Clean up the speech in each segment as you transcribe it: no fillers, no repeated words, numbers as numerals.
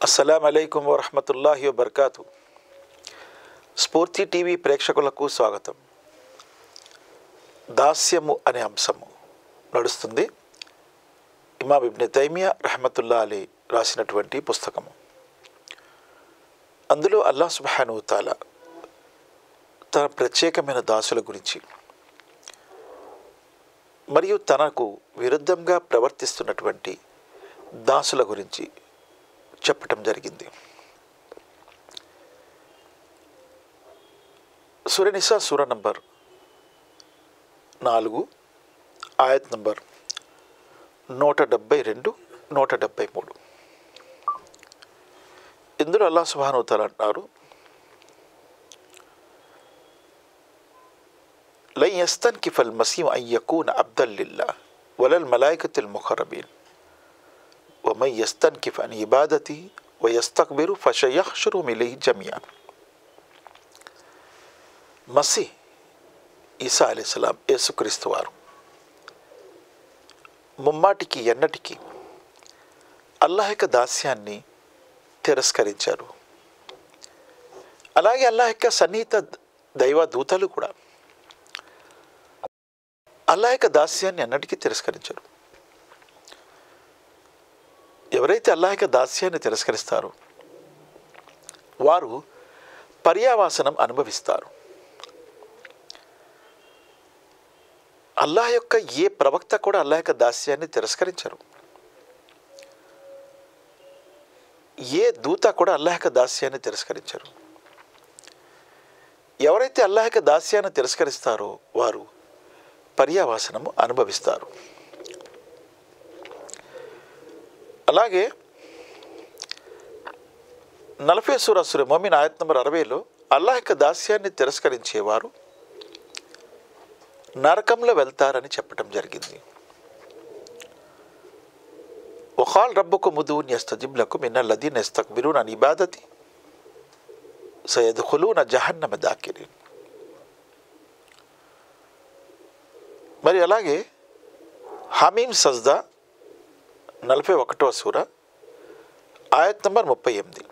అస్సలాము అలైకుం వరహమతుల్లాహి వబర్కాతు. స్ఫూర్తి టీవీ ప్రేక్షకులకు స్వాగతం. దాస్యము అనే అంశము నడుస్తుంది. ఇమామ్ ఇబ్న్ తైమియా రహమతుల్లా అలీ రాసినటువంటి పుస్తకము. అందులో అల్లాహ్ సుబ్హానహు వ తఆలా తన ప్రత్యేకమైన దాసుల గురించి మరియు తనకు విరుద్ధంగా ప్రవర్తిస్తున్నటువంటి దాసుల గురించి చెప్పటం జరిగింది. సూర నిసా సూర నంబర్ 4 ఆయత్ నంబర్ 172, 173. ఇందులో అల్లాహ్ సుబ్హానహు వ తఆలా అంటారు, లన్ యస్తన్కిఫల్ మసీహు అన్ యకూన అబ్దన్ లిల్లాహ్ వలల్ మలాయికతుల్ ముఖర్రబీన్ వమన్ యస్తన్కిఫ్ అన్ ఇబాదతి వయస్తక్బిరు ఫసయహ్షురుహుమ్ ఇలైహి జమీఅన్. మసీహ్ ఈసా అలైహిస్సలాం యేసుక్రీస్తు వారు ముమ్మాటికి ఎన్నటికి అల్లాహ్ యొక్క దాస్యాన్ని తిరస్కరించారు. అలాగే అల్లాహ్ యొక్క సన్నిహిత దైవ దూతలు కూడా అల్లాహ్ యొక్క దాస్యాన్ని ఎన్నటికీ తిరస్కరించారు. ఎవరైతే అల్లాహ్ యొక్క దాస్యాన్ని తిరస్కరిస్తారో వారు పర్యావాసనం అనుభవిస్తారు. అల్లాహ్ యొక్క ఏ ప్రవక్త కూడా అల్లాహ్ యొక్క దాస్యాన్ని తిరస్కరించరు. ఏ దూత కూడా అల్లాహ్ యొక్క దాస్యాన్ని తిరస్కరించరు. ఎవరైతే అల్లాహ్ యొక్క దాస్యాన్ని తిరస్కరిస్తారో వారు పర్యావాసనము అనుభవిస్తారు. అలాగే 40 సూర సూర మొమిన్ ఆయత్ నంబర్ 60లో అల్లాహ్ యొక్క దాస్యాన్ని తిరస్కరించేవారు నరకంలో వెళ్తారని చెప్పడం జరిగింది. వఖాల్ రబ్బుకుమ్ ఉదూని యస్తజిబ్ లకుమ్ ఇన్నల్ లదీన యస్తక్బిరూన అన్ ఇబాదతి సయద్ఖులూన జహన్నమ దాకిరీన్. మరి అలాగే హమీమ్ సజ్దా 41వ సూర ఆయత్ నంబర్ 38.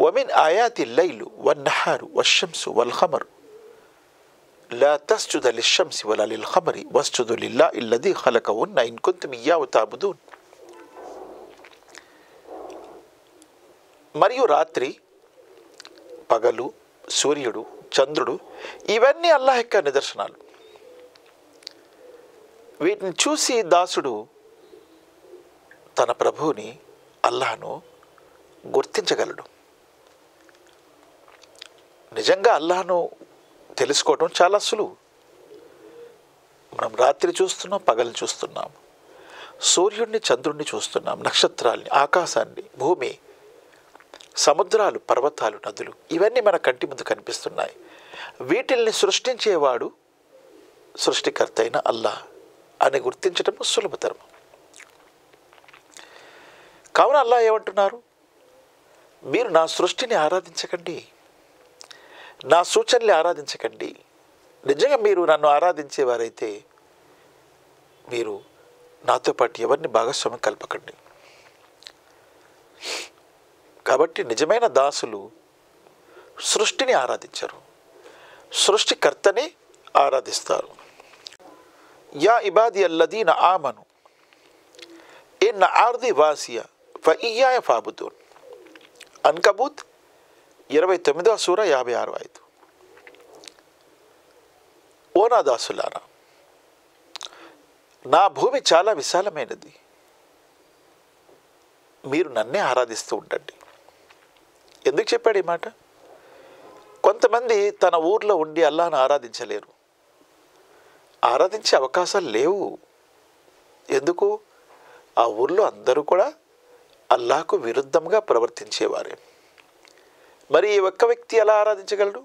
వమిన్ ఆయాతి లైలు వన్నహారు వశ్శంసు వల్ఖమరు law తస్జుద లిశ్శంసి వలా లిల్ఖమరి వస్జుదు లిల్లాహి అల్లదీ ఖలకహున్న in కుంతుమ్ ఇయ్యాహు తఅబుదూన్. మరియు రాత్రి, పగలు, సూర్యుడు, చంద్రుడు ఇవన్నీ అల్లాహ్ యొక్క నిదర్శనాలు. వీటిని చూసి దాసుడు తన ప్రభువుని అల్లాహ్ను గుర్తించగలడు. నిజంగా అల్లాహ్ను తెలుసుకోవడం చాలా సులువు. మనం రాత్రి చూస్తున్నాం, పగలు చూస్తున్నాం, సూర్యుడిని, చంద్రుడిని చూస్తున్నాం, నక్షత్రాల్ని, ఆకాశాన్ని, భూమి, సముద్రాలు, పర్వతాలు, నదులు ఇవన్నీ మన కంటి ముందు కనిపిస్తున్నాయి. వీటిల్ని సృష్టించేవాడు సృష్టికర్త అయిన అల్లాహ్ అని గుర్తించడం సులభతరం. కావున అల్లాహ్ ఏమంటున్నారు, మీరు నా సృష్టిని ఆరాధించకండి, నా సూచనల్ని ఆరాధించకండి. నిజంగా మీరు నన్ను ఆరాధించేవారైతే మీరు నాతో పాటు ఎవరిని భాగస్వామ్యం కలపకండి. కాబట్టి నిజమైన దాసులు సృష్టిని ఆరాధించరు, సృష్టికర్తని ఆరాధిస్తారు. యా ఇబాది అల్లదీన ఆమను ఇన్న ఆర్ది వాసియా ఫఇయ్యాయ ఫాబుదూన్. అన్కబూత్ 29వ సూర 56వ ఆయతు. ఓ నా దాసులారా, నా భూమి చాలా విశాలమైనది, మీరు నన్నే ఆరాధిస్తూ ఉండండి. ఎందుకు చెప్పాడు ఈ మాట? కొంతమంది తన ఊర్లో ఉండి అల్లాహ్ను ఆరాధించలేరు, ఆరాధించే అవకాశాలు లేవు. ఎందుకు? ఆ ఊర్లో అందరూ కూడా అల్లాహ్కు విరుద్ధంగా ప్రవర్తించేవారే. మరి ఈ ఒక్క వ్యక్తి ఎలా ఆరాధించగలడు?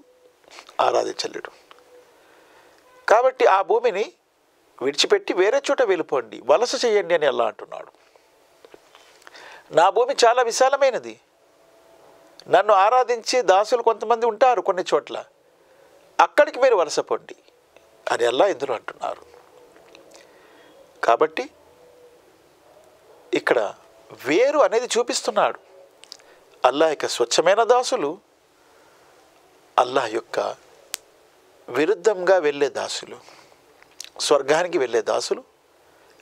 ఆరాధించలేడు. కాబట్టి ఆ భూమిని విడిచిపెట్టి వేరే చోట వెళ్ళిపోండి, వలస చేయండి అని అల్లాహ్ అంటున్నాడు. నా భూమి చాలా విశాలమైనది, నన్ను ఆరాధించే దాసులు కొంతమంది ఉంటారు కొన్ని చోట్ల, అక్కడికి మీరు వలసపోండి అని అల్లాహ్ ఇందులో అంటున్నారు. కాబట్టి ఇక్కడ వేరు అనేది చూపిస్తున్నాడు. అల్లాహ్ యొక్క స్వచ్ఛమైన దాసులు, అల్లాహ్ యొక్క విరుద్ధంగా వెళ్ళే దాసులు, స్వర్గానికి వెళ్ళే దాసులు,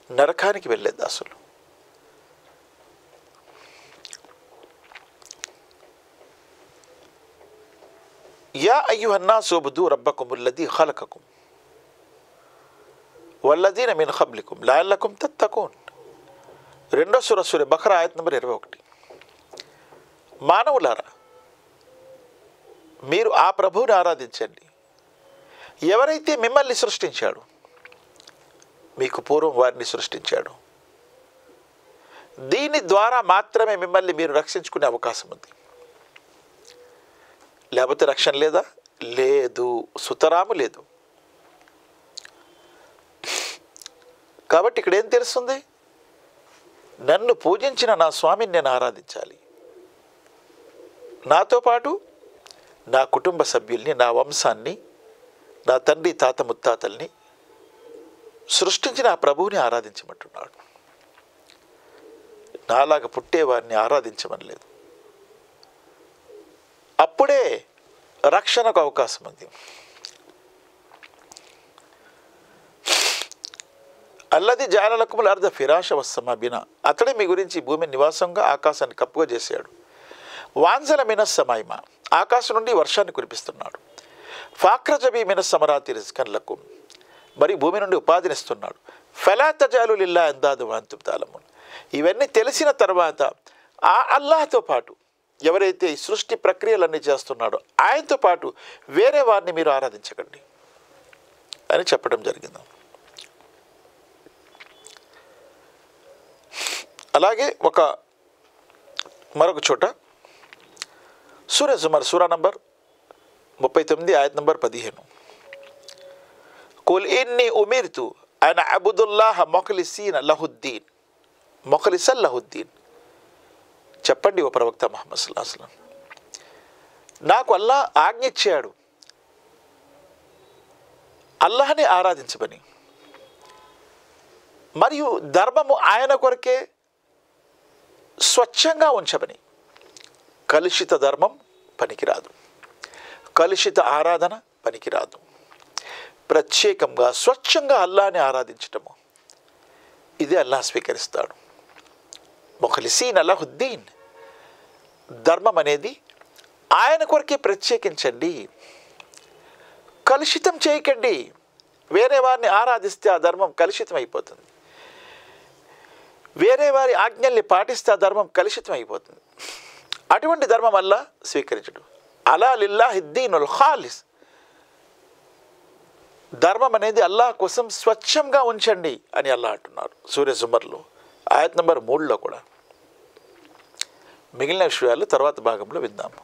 నరకానికి వెళ్ళే దాసులు. యా అయ్యుహన్నాసు ఉబ్దు రబ్బకుముల్లదీ ఖలకకుం వల్లదీన మిన్ ఖబ్లికుం లఅల్లకుం తత్తకూన్. 2వ సూర బఖరా ఆయత్ నంబర్ 21. మానవులారా, మీరు ఆ ప్రభువుని ఆరాధించండి, ఎవరైతే మిమ్మల్ని సృష్టించాడు, మీకు పూర్వం వారిని సృష్టించాడు. దీని ద్వారా మాత్రమే మిమ్మల్ని మీరు రక్షించుకునే అవకాశం ఉంది. లేకపోతే రక్షణ లేదా? లేదు, సుతరాము లేదు. కాబట్టి ఇక్కడ ఏం తెలుస్తుంది? నన్ను పూజించిన నా స్వామిని నేను ఆరాధించాలి. నాతో పాటు నా కుటుంబ సభ్యుల్ని, నా వంశాన్ని, నా తండ్రి తాత ముత్తాతల్ని సృష్టించిన ఆ ప్రభువుని ఆరాధించమంటున్నాడు. నాలాగా పుట్టేవారిని ఆరాధించమని లేదు. అప్పుడే రక్షణకు అవకాశం ఉంది. అల్లది జఅల లకుముల్ అర్ద ఫిరాష వస్సమా బినా. అతడే మీ గురించి భూమిని నివాసంగా, ఆకాశాన్ని కప్పుగా చేశాడు. వాంజల మినస్ సమాయిమా, ఆకాశం నుండి వర్షాన్ని కురిపిస్తున్నాడు. ఫాక్రజబీ మినస్ సమరాతి రిజ్కన్ లకుం, మరి భూమి నుండి ఉపాధినిస్తున్నాడు. ఫలా తజాలు లిల్లా అందాదు వాంతుం తాలమున్. ఇవన్నీ తెలిసిన తర్వాత ఆ అల్లాహ్తో పాటు ఎవరైతే ఈ సృష్టి ప్రక్రియలన్నీ చేస్తున్నాడో ఆయనతో పాటు వేరే వారిని మీరు ఆరాధించకండి అని చెప్పడం జరిగింది. అలాగే మరొక చోట సూర జుమర్ సూరా నంబర్ 39 ఆయత్ నంబర్ 15. కుల్ ఇన్నీ ఉమిర్తు అన్ అబుదుల్లాహ ముఖ్లిసీన లహుద్దీన్, ముఖ్లిసన్ లహుద్దీన్. చెప్పండి ఓ ప్రవక్త ముహమ్మద్ సల్లల్లాహు అలైహి వసల్లం, నాకు అల్లాహ్ ఆజ్ఞ ఇచ్చాడు అల్లాహ్ని ఆరాధించమని, మరియు ధర్మము ఆయన కొరకే స్వచ్ఛంగా ఉంచమని. కలుషిత ధర్మం పనికిరాదు, కలుషిత ఆరాధన పనికిరాదు. ప్రత్యేకంగా స్వచ్ఛంగా అల్లాహ్ని ఆరాధించటము, ఇదే అల్లాహ్ స్వీకరిస్తాడు. ముఖ్లిసీన లహుద్దీన్, ధర్మం అనేది ఆయన కొరకే ప్రత్యేకించండి, కలుషితం చేయకండి. వేరే వారిని ఆరాధిస్తే ఆ ధర్మం కలుషితం అయిపోతుంది. వేరే వారి ఆజ్ఞల్ని పాటిస్తే ఆ ధర్మం కలుషితం అయిపోతుంది. అటువంటి ధర్మం అల్లాహ్ స్వీకరించడు. అలా లిల్లాహిద్దీనుల్ ఖాలిస్, ధర్మం అనేది అల్లాహ్ కోసం స్వచ్ఛంగా ఉంచండి అని అల్లాహ్ అంటున్నారు సూర జుమర్లో ఆయత్ నంబర్ 3లో కూడా. మిగిలిన విషయాలు తర్వాత భాగంలో విందాము.